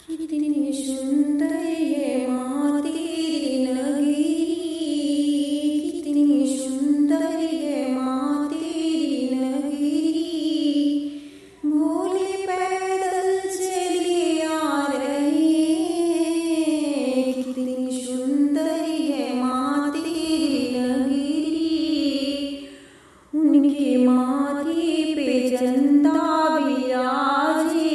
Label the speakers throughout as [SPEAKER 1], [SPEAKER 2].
[SPEAKER 1] कितनी सुंदर ये माँ तेरी नगरी, कितनी सुंदर ये माँ तेरी नगरी। भोले पैदल चले आ रहे, कितनी सुंदर ये माँ तेरी नगरी। उनके माथे पे चंदा विराजे,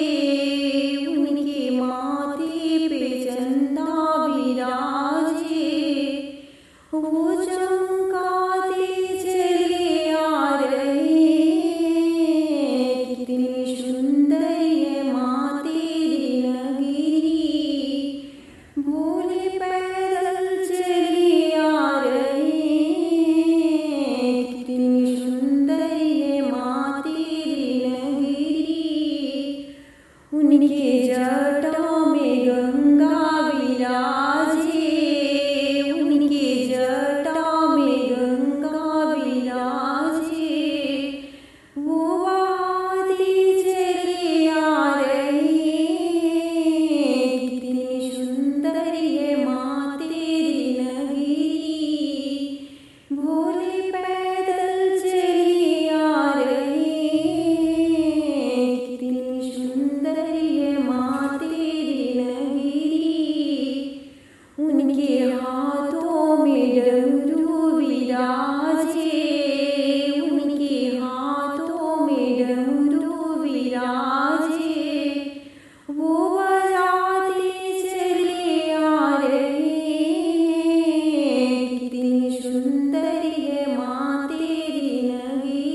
[SPEAKER 1] उनके माथे पे चंदा विराजे। वो चमकाते चले आ रहे, कितनी सुंदर ये माँ तेरी नगरी। भोले पैदल चले आ रहे, कितनी सुंदर ये माँ तेरी नगरी। उनके जटा में गंगा विराजे, उनके जटा में गंगा विराजे। वो आदि चले आ रहे, कितनी सुंदर ये माँ तेरी नगरी। भोले पैदल चले आ रहे, कितनी सुंदर ये माँ तेरी नगरी। उनके हाथों में डमरू विराजे, उनके हाथों में डमरू विराजे। वो बजाते चले आ रहे, कितनी सुंदर ये माँ तेरी नगरी।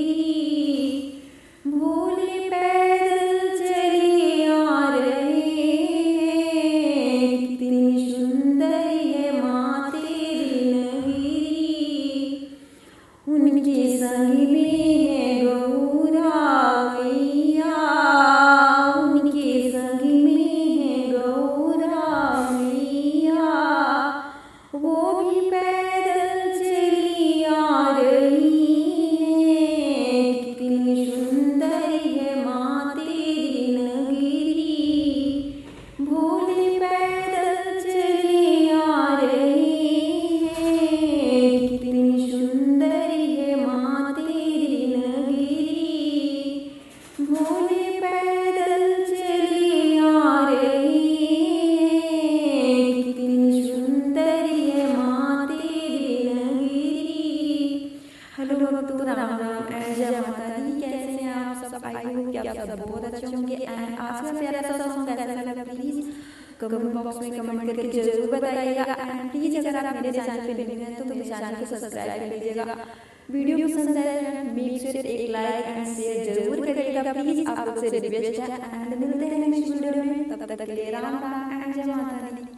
[SPEAKER 1] भोले पैदल चले आ रहे, कितनी सुंदर ये माँ तेरी नगरी। उनके संग में है गौरा मैया, उनके संग में है गौरा मैया। वो भी पैदल चली आ रही है, कितनी सुंदर ये माँ तेरी नगरी। भोले पैदल चले आ रहे हैं, कितनी सुंदर ये माँ तेरी नगरी। भोले पैदल चले आ रहे हैं, कितनी सुंदर ये माँ तेरी नगरी। हेलो भक्तों, राम राम एंड जय माता दी। कैसे हैं आप सब? आई होप कि आप सब बहुत अच्छे होंगे। एंड आज का प्यारा सा सॉन्ग कैसा लगा प्लीज कमेंट बॉक्स में कमेंट करके जरूर बताइएगा। एंड प्लीज अगर आप मेरे चैनल पे नए हैं तो मेरे चैनल को सब्सक्राइब कर लीजिएगा। वीडियो पसंद आए मेक श्योर एक लाइक एंड शेयर जरूर करिएगा प्लीज, आप लोग से रिक्वेस्ट है। एंड मिलते हैं नेक्स्ट वीडियो में, तब तक के लिए राम राम एंड जय माता दी।